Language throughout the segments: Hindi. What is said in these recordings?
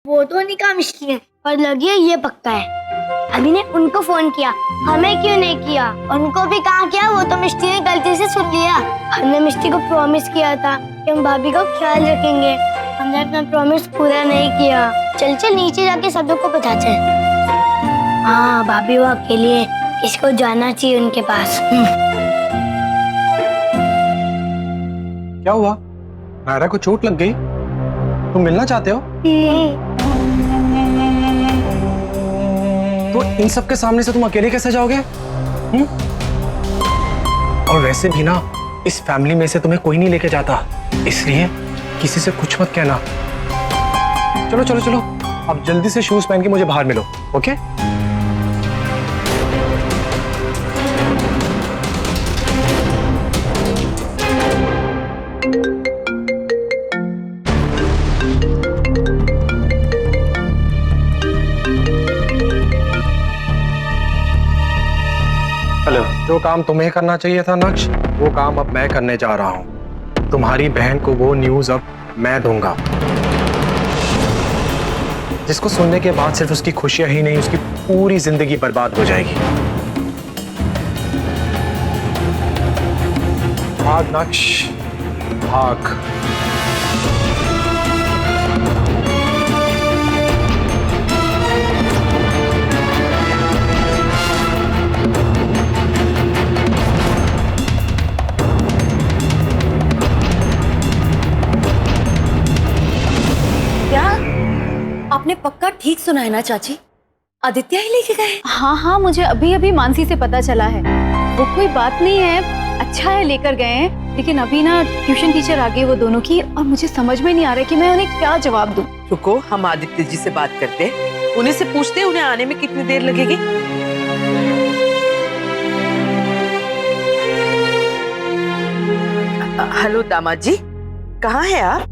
वो तो उन्हीं का मिस्त्री है, पर लगी है ये पक्का है। अभी ने उनको फोन किया, हमें क्यों नहीं किया? उनको भी कहाँ किया, वो तो मिस्त्री ने गलती से सुन लिया। हमने मिस्त्री को प्रॉमिस किया था कि हम भाभी का ख्याल रखेंगे, हमने अपना प्रॉमिस पूरा नहीं किया। चल चल नीचे जाके सब लोग को बताते हैं। हाँ भाभी वो अकेली है, किसको जाना चाहिए उनके पास। क्या हुआ? नायरा को चोट लग गई? तुम मिलना चाहते हो? तो इन सब के सामने से तुम अकेले कैसे जाओगे? और वैसे भी ना इस फैमिली में से तुम्हें कोई नहीं लेके जाता, इसलिए किसी से कुछ मत कहना। चलो चलो चलो, अब जल्दी से शूज पहन के मुझे बाहर मिलो, ओके? जो काम तुम्हें करना चाहिए था नक्श, वो काम अब मैं करने जा रहा हूं। तुम्हारी बहन को वो न्यूज़ अब मैं दूंगा, जिसको सुनने के बाद सिर्फ उसकी खुशियां ही नहीं, उसकी पूरी जिंदगी बर्बाद हो जाएगी। भाग नक्श, भाग। आपने पक्का ठीक सुना है ना चाची? आदित्य ही लेके गए? हाँ हाँ, मुझे अभी अभी मानसी से पता चला है। वो कोई बात नहीं है, अच्छा है लेकर गए हैं, लेकिन अभी ना ट्यूशन टीचर आ गई वो दोनों की, और मुझे समझ में नहीं आ रहा कि मैं उन्हें क्या जवाब दूं। रुको, हम आदित्य जी से बात करते हैं, उन्हें से पूछते हैं उन्हें आने में कितनी देर लगेगी। हेलो दामाद जी, कहाँ हैं आप?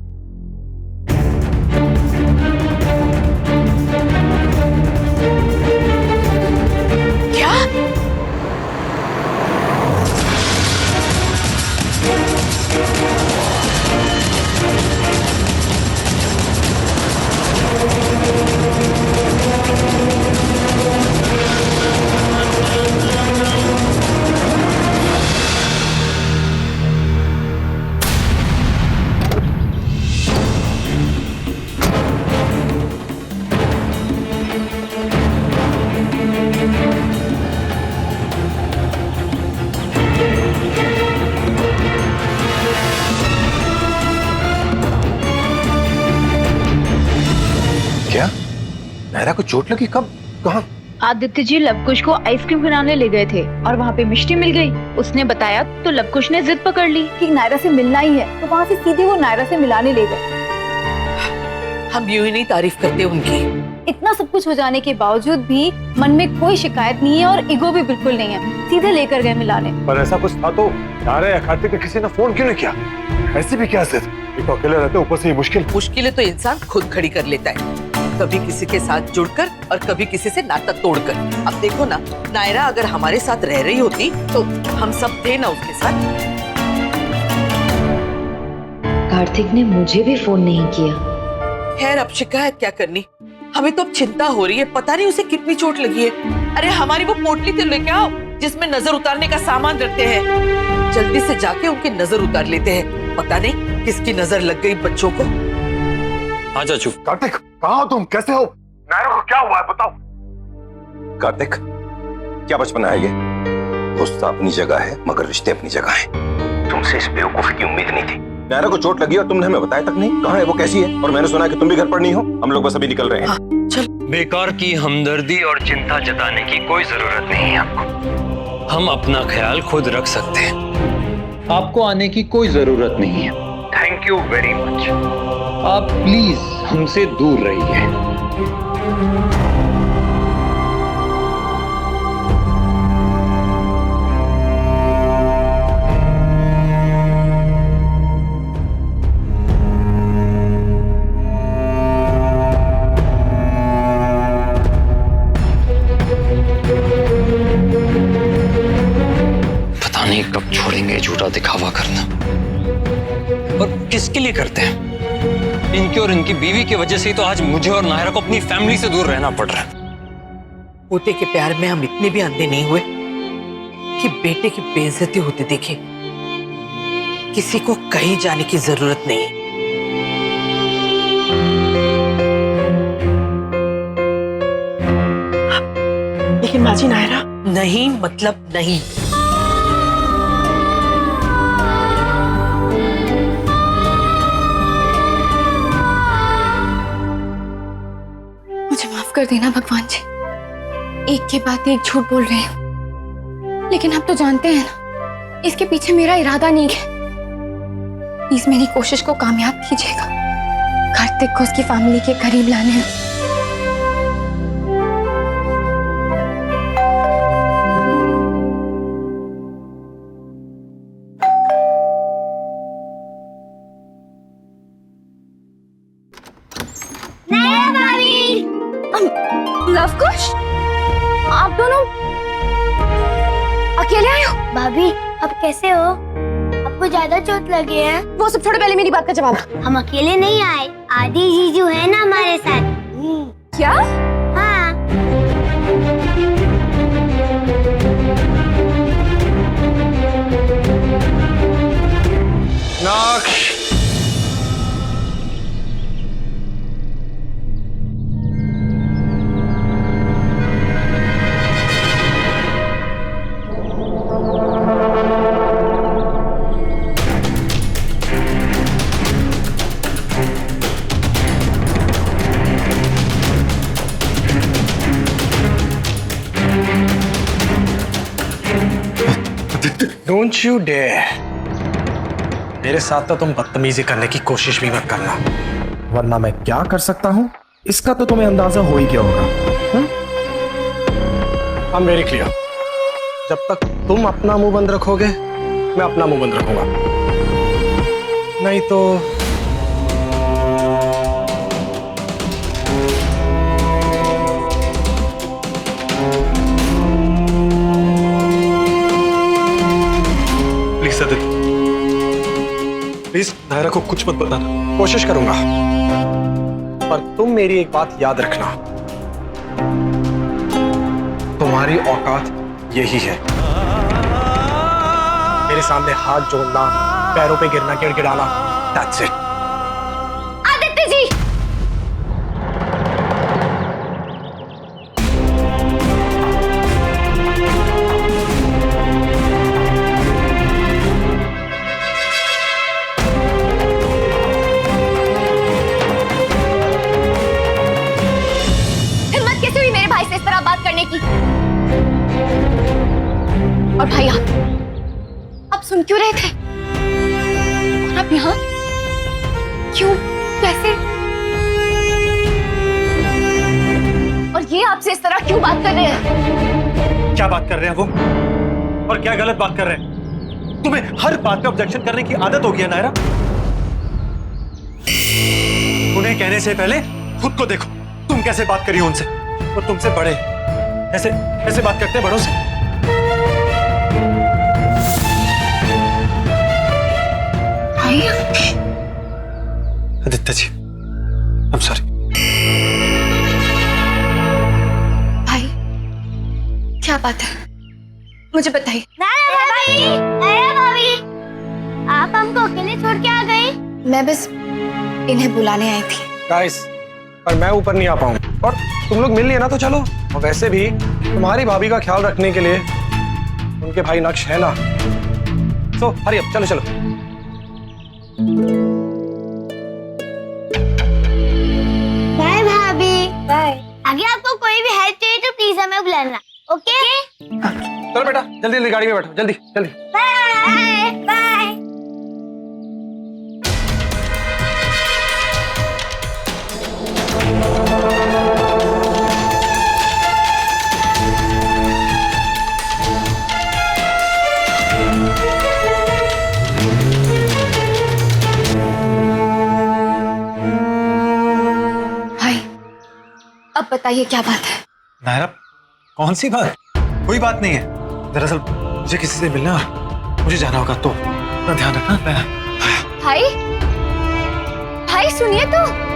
क्या? नायरा को चोट लगी? कब? कहाँ? आदित्य जी लवकुश को आइसक्रीम खिलाने ले गए थे और वहाँ पे मिष्टी मिल गई। उसने बताया तो लवकुश ने जिद पकड़ ली कि नायरा से मिलना ही है, तो वहाँ से सीधे वो नायरा से मिलाने ले गए। हम यूं ही नहीं तारीफ करते उनकी। इतना सब कुछ हो जाने के बावजूद भी मन में कोई शिकायत नहीं है और ईगो भी बिल्कुल नहीं है, सीधे लेकर गए मिलाने। पर ऐसा कुछ था तो नायरा या कार्तिक ने किसी ने फोन क्यों नहीं किया? ऐसी भी क्या जिद? ये तो अकेले रहते, ऊपर से ये मुश्किलें तो इंसान खुद खड़ी कर लेता है, कभी किसी के साथ जुड़कर और कभी किसी से नाता तोड़कर। अब देखो ना, नायरा अगर हमारे साथ रह रही होती तो हम सब थे ना उसके साथ। कार्तिक ने मुझे भी फोन नहीं किया। खैर, अब शिकायत क्या करनी, हमें तो अब चिंता हो रही है, पता नहीं उसे कितनी चोट लगी है। अरे हमारी वो पोटली तो लेके आओ जिसमें नजर उतारने का सामान रखते हैं, जल्दी से जाके उनकी नजर उतार लेते हैं, पता नहीं किसकी नजर लग गई बच्चों को। हाँ चाचू। कार्तिक, कहाँ हो तुम? कैसे हो? नायरा को क्या हुआ है बताओ। कार्तिक, क्या बचपन है ये? गुस्सा अपनी जगह है मगर रिश्ते अपनी जगह हैं। तुमसे इस बेवकूफी की उम्मीद नहीं थी। नायरा को चोट लगी और तुमने हमें बताया तक नहीं। कहाँ है वो, कैसी है? और मैंने सुना है कि तुम भी घर पर नहीं हो। हम लोग बस अभी निकल रहे हैं। हाँ, चल। बेकार की हमदर्दी और चिंता जताने की कोई जरूरत नहीं है आपको। हम अपना ख्याल खुद रख सकते हैं। आपको आने की कोई जरूरत नहीं है। Thank you very much. आप प्लीज हमसे दूर रहिए। पता नहीं कब छोड़ेंगे झूठा दिखावा करना। और किसके लिए करते हैं? इनके और इनकी बीवी की वजह से ही तो आज मुझे और नायरा को अपनी फैमिली से दूर रहना पड़ रहा है। पोते के प्यार में हम इतने भी अंधे नहीं हुए कि बेटे की बेइज्जती होते देखे। किसी को कहीं जाने की जरूरत नहीं है। लेकिन माँ जी नायरा, नहीं मतलब नहीं। मुझे माफ कर देना भगवान जी, एक के बाद एक झूठ बोल रहे हैं, लेकिन आप तो जानते हैं ना इसके पीछे मेरा इरादा नहीं है। प्लीज मेरी कोशिश को कामयाब कीजिएगा, कार्तिक को उसकी फैमिली के करीब लाने में। लव कुश, आप दोनों अकेले आए हो? भाभी अब कैसे हो? आपको ज्यादा चोट लगी है? वो सब छोड़ो, पहले मेरी बात का जवाब दो। हम अकेले नहीं आए, आदि जीजू है ना हमारे साथ। क्या? हाँ। नाक्ष, डोंट यू डेयर, मेरे साथ तो तुम बदतमीजी करने की कोशिश भी मत करना, वरना मैं क्या कर सकता हूं इसका तो तुम्हें अंदाजा हो ही गया होगा। आई एम वेरी क्लियर, जब तक तुम अपना मुंह बंद रखोगे मैं अपना मुंह बंद रखूंगा, नहीं तो प्लीज नायरा को कुछ मत बताना, कोशिश करूंगा, पर तुम मेरी एक बात याद रखना, तुम्हारी औकात यही है, मेरे सामने हाथ जोड़ना, पैरों पे गिरना, गिड़गिड़ाना, दैट्स इट। आदित्य जी, इस तरह बात करने की। और भाई आप सुन क्यों रहे थे? और आप यहाँ क्यों, कैसे, और ये आपसे इस तरह क्यों बात कर रहे हैं? क्या बात कर रहे हैं वो, और क्या गलत बात कर रहे हैं? तुम्हें हर बात पे ऑब्जेक्शन करने की आदत हो गई है नायरा। उन्हें कहने से पहले खुद को देखो, तुम कैसे बात करी उनसे, वो तुमसे बड़े, ऐसे ऐसे बात करते हैं बड़ों से। Aditya ji, I am sorry. भाई क्या बात है, मुझे बताइए। भाभी, आप हमको अकेले छोड़ के आ गई? मैं बस इन्हें बुलाने आई थी। गाइस, पर मैं ऊपर नहीं आ पाऊंगा, और तुम लोग मिल लिए ना तो चलो, और वैसे भी तुम्हारी भाभी का ख्याल रखने के लिए उनके भाई नक्श है ना, तो हरी अब चलो चलो। बाय भाभी, बाय। आगे आपको कोई भी हेल्प चाहिए तो प्लीज हमें बुलाना, ओके? चलो बेटा, जल्दी जल्दी गाड़ी में बैठो, जल्दी जल्दी। Bye bye. अब बताइए क्या बात है? नायरा, कौन सी बात? कोई बात नहीं है, दरअसल मुझे किसी से मिलना और मुझे जाना होगा, तो अपना ध्यान रखना। भाई, भाई सुनिए तो।